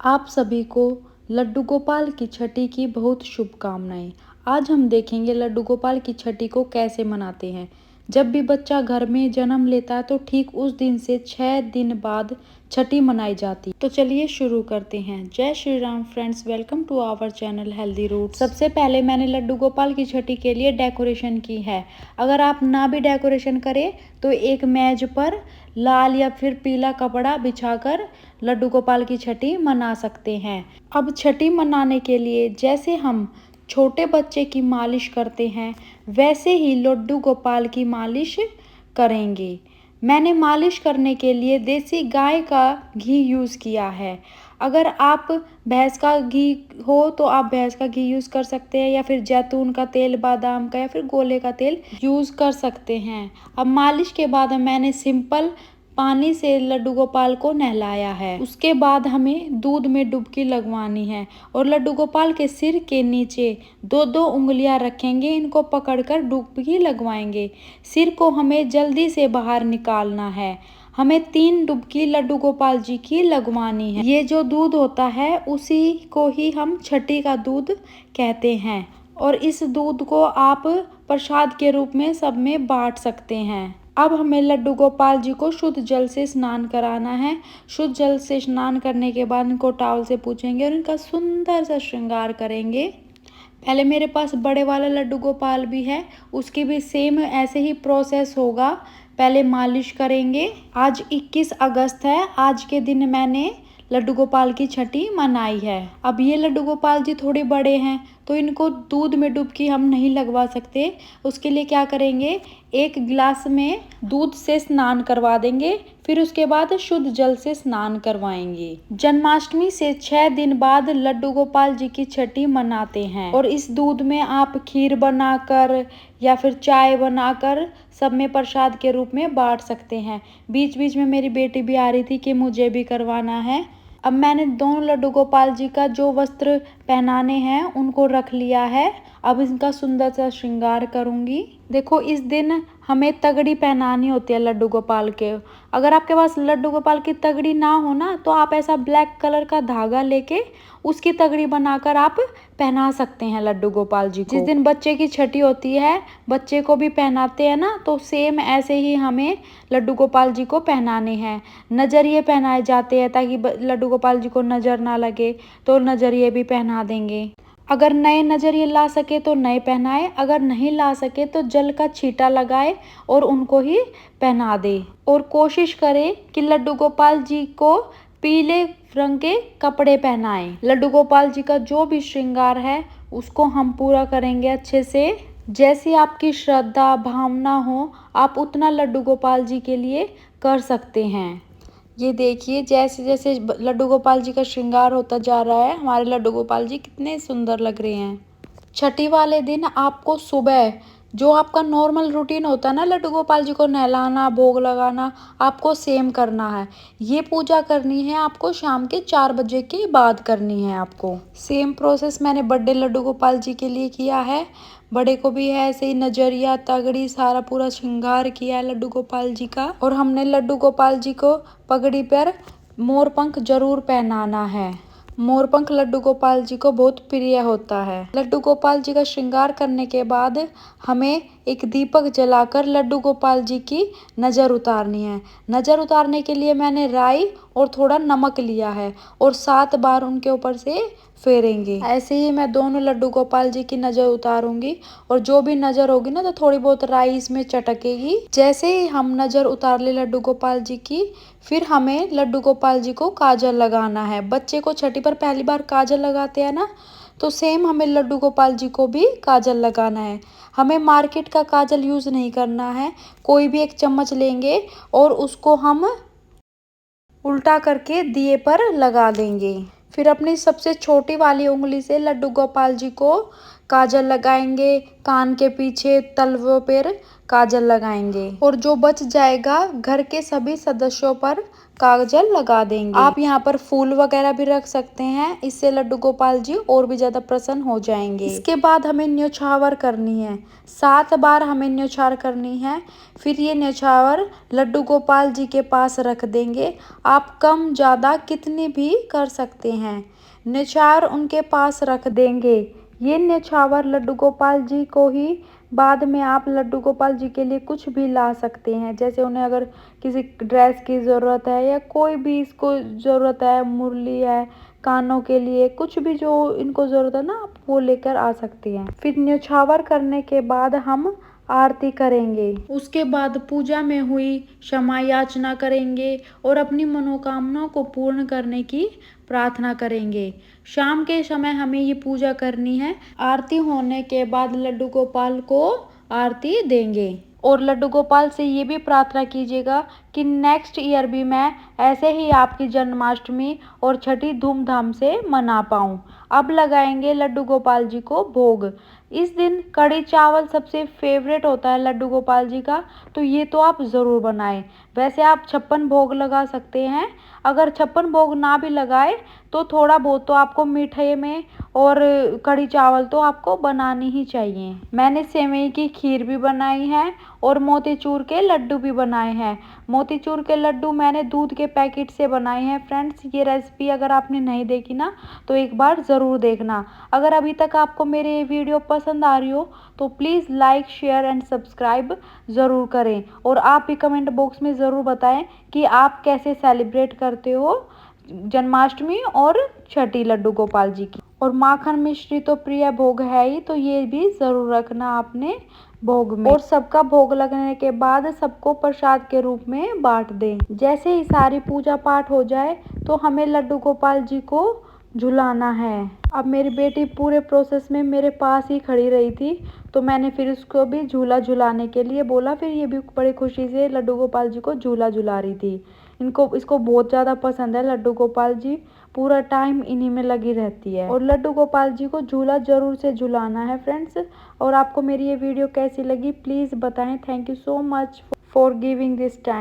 आप सभी को लड्डू गोपाल की छठी की बहुत शुभकामनाएं। आज हम देखेंगे लड्डू गोपाल की छठी को कैसे मनाते हैं। जब भी बच्चा घर में जन्म लेता है तो ठीक उस दिन से 6 दिन बाद छठी मनाई जाती। तो चलिए शुरू करते हैं। जय Shri Ram friends, welcome to our channel healthy root. सबसे पहले मैंने लड्डू गोपाल की छठी के लिए डेकोरेशन की है। अगर आप ना भी डेकोरेशन करें तो एक मेज पर लाल या फिर पीला कपड़ा बिछाकर लड्डू गोपाल की छठी मना सकते हैं। अब छठी मनाने के लिए जैसे हम छोटे बच्चे की मालिश करते हैं वैसे ही लड्डू गोपाल की मालिश करेंगे। मैंने मालिश करने के लिए देसी गाय का घी यूज़ किया है। अगर आप भैंस का घी हो तो आप भैंस का घी यूज़ कर सकते हैं या फिर जैतून का तेल, बादाम का या फिर गोले का तेल यूज़ कर सकते हैं। अब मालिश के बाद मैंने सिंपल पानी से लड्डू गोपाल को नहलाया है। उसके बाद हमें दूध में डुबकी लगवानी है और लड्डू गोपाल के सिर के नीचे 2-2 उंगलियां रखेंगे, इनको पकड़कर डुबकी लगवाएंगे। सिर को हमें जल्दी से बाहर निकालना है। हमें 3 डुबकी लड्डू गोपाल जी की लगवानी है। ये जो दूध होता है उसी को ही हम छठी का दूध कहते हैं और इस दूध को आप प्रसाद के रूप में सब में बांट सकते हैं। अब हमें लड्डू गोपाल जी को शुद्ध जल से स्नान कराना है। शुद्ध जल से स्नान करने के बाद इनको टॉवल से पोंछेंगे और इनका सुंदर सा श्रृंगार करेंगे। पहले मेरे पास बड़े वाला लड्डू गोपाल भी है, उसकी भी सेम ऐसे ही प्रोसेस होगा। पहले मालिश करेंगे। आज 21 अगस्त है। आज के दिन मैंने लड्डू गोपाल की छठी मनाई है। अब ये लड्डू गोपाल जी थोड़े बड़े हैं तो इनको दूध में डुबकी हम नहीं लगवा सकते। उसके लिए क्या करेंगे, एक गिलास में दूध से स्नान करवा देंगे, फिर उसके बाद शुद्ध जल से स्नान करवाएंगे। जन्माष्टमी से 6 दिन बाद लड्डू गोपाल जी की छठी मनाते हैं और इस दूध में आप खीर बनाकर या फिर चाय बनाकर सब में प्रसाद के रूप में बांट सकते हैं। बीच बीच में मेरी बेटी भी आ रही थी कि मुझे भी करवाना है। अब मैंने दोनों लड्डू गोपाल जी का जो वस्त्र पहनाने हैं उनको रख लिया है। अब इनका सुंदर सा श्रृंगार करूंगी। देखो, इस दिन हमें तगड़ी पहनानी होती है लड्डू गोपाल के। अगर आपके पास लड्डू गोपाल की तगड़ी ना हो ना तो आप ऐसा ब्लैक कलर का धागा लेके उसकी तगड़ी बनाकर आप पहना सकते हैं लड्डू गोपाल जी को। जिस दिन बच्चे की छठी होती है बच्चे को भी पहनाते हैं ना, तो सेम ऐसे ही हमें लड्डू गोपाल जी को पहनाने हैं। नजरिए पहनाए जाते हैं ताकि लड्डू गोपाल जी को नजर ना लगे, तो नजरिए भी पहना देंगे। अगर नए नजरिए ला सके तो नए पहनाए, अगर नहीं ला सके तो जल का छींटा लगाए और उनको ही पहना दे। और कोशिश करें कि लड्डू गोपाल जी को पीले रंग के कपड़े पहनाएं। लड्डू गोपाल जी का जो भी श्रृंगार है उसको हम पूरा करेंगे अच्छे से। जैसी आपकी श्रद्धा भावना हो आप उतना लड्डू गोपाल जी के लिए कर सकते हैं। ये देखिए, जैसे जैसे लड्डू गोपाल जी का श्रृंगार होता जा रहा है हमारे लड्डू गोपाल जी कितने सुंदर लग रहे हैं। छठी वाले दिन आपको सुबह जो आपका नॉर्मल रूटीन होता है ना, लड्डू गोपाल जी को नहलाना, भोग लगाना, आपको सेम करना है। ये पूजा करनी है आपको शाम के 4 बजे के बाद करनी है। आपको सेम प्रोसेस मैंने बर्थडे लड्डू गोपाल जी के लिए किया है। बड़े को भी है ऐसे ही नजरिया, तगड़ी, सारा पूरा श्रृंगार किया है लड्डू गोपाल जी का। और हमने लड्डू गोपाल जी को पगड़ी पर मोरपंख जरूर पहनाना है। मोरपंख लड्डू गोपाल जी को बहुत प्रिय होता है। लड्डू गोपाल जी का श्रृंगार करने के बाद हमें एक दीपक जलाकर लड्डू गोपाल जी की नज़र उतारनी है। नज़र उतारने के लिए मैंने राई और थोड़ा नमक लिया है और 7 बार उनके ऊपर से फेरेंगे। ऐसे ही मैं दोनों लड्डू गोपाल जी की नज़र उतारूंगी और जो भी नज़र होगी ना तो थोड़ी बहुत राई इसमें चटकेगी। जैसे ही हम नज़र उतार ले लड्डू गोपाल जी की, फिर हमें लड्डू गोपाल जी को काजल लगाना है। बच्चे को छठी पर पहली बार काजल लगाते हैं ना, तो सेम हमें लड्डू गोपाल जी को भी काजल लगाना है। हमें मार्केट का काजल यूज़ नहीं करना है। कोई भी एक चम्मच लेंगे और उसको हम उल्टा करके दिए पर लगा देंगे। फिर अपनी सबसे छोटी वाली उंगली से लड्डू गोपाल जी को काजल लगाएंगे। कान के पीछे, तलवों पर काजल लगाएंगे और जो बच जाएगा घर के सभी सदस्यों पर कागजल लगा देंगे। आप यहाँ पर फूल वगैरह भी रख सकते हैं, इससे लड्डू गोपाल जी और भी ज्यादा प्रसन्न हो जाएंगे। इसके बाद हमें न्योछावर करनी है, 7 बार हमें न्योछावर करनी है। फिर ये न्योछावर लड्डू गोपाल जी के पास रख देंगे। आप कम ज्यादा कितने भी कर सकते हैं। न्योछावर उनके पास रख देंगे। ये न्योछावर लड्डू गोपाल जी को ही बाद में आप लड्डू गोपाल जी के लिए कुछ भी ला सकते हैं, जैसे उन्हें अगर किसी ड्रेस की ज़रूरत है या कोई भी इसको ज़रूरत है, मुरली है कानों के लिए, कुछ भी जो इनको ज़रूरत है ना, आप वो लेकर आ सकती हैं। फिर न्योछावर करने के बाद हम आरती करेंगे। उसके बाद पूजा में हुई क्षमा याचना करेंगे और अपनी मनोकामनाओं को पूर्ण करने की प्रार्थना करेंगे। शाम के समय हमें ये पूजा करनी है। आरती होने के बाद लड्डू गोपाल को आरती देंगे और लड्डू गोपाल से ये भी प्रार्थना कीजिएगा कि नेक्स्ट ईयर भी मैं ऐसे ही आपकी जन्माष्टमी और छठी धूमधाम से मना पाऊँ। अब लगाएंगे लड्डू गोपाल जी को भोग। इस दिन कढ़ी चावल सबसे फेवरेट होता है लड्डू गोपाल जी का, तो ये तो आप ज़रूर बनाएं। वैसे आप 56 भोग लगा सकते हैं। अगर 56 भोग ना भी लगाए तो थोड़ा बहुत तो आपको मीठे में और कढ़ी चावल तो आपको बनानी ही चाहिए। मैंने सेवई की खीर भी बनाई है और मोतीचूर के लड्डू भी बनाए हैं। मोतीचूर के लड्डू मैंने दूध के पैकेट से बनाए हैं। फ्रेंड्स, ये रेसिपी अगर आपने नहीं देखी ना तो एक बार ज़रूर देखना। अगर अभी तक आपको मेरे ये वीडियो पसंद आ रही हो तो please like, share and subscribe ज़रूर करें और आप भी कमेंट बॉक्स में ज़रूर बताएं कि आप कैसे सेलिब्रेट करते हो जन्माष्टमी और छठी लड्डू गोपाल जी की। और माखन मिश्री तो प्रिय भोग है ही, तो ये भी ज़रूर रखना आपने भोग में। और सबका भोग लगने के बाद सबको प्रसाद के रूप में बांट दें। जैसे ही सारी पूजा पाठ हो जाए तो हमें लड्डू गोपाल जी को झुलाना है। अब मेरी बेटी पूरे प्रोसेस में मेरे पास ही खड़ी रही थी, तो मैंने फिर उसको भी झूला झुलाने के लिए बोला। फिर ये भी बड़ी खुशी से लड्डू गोपाल जी को झूला झुला रही थी। इसको बहुत ज़्यादा पसंद है लड्डू गोपाल जी, पूरा टाइम इन्हीं में लगी रहती है। और लड्डू गोपाल जी को झूला ज़रूर से झुलाना है फ्रेंड्स। और आपको मेरी ये वीडियो कैसी लगी प्लीज़ बताएं। Thank you so much for giving this time.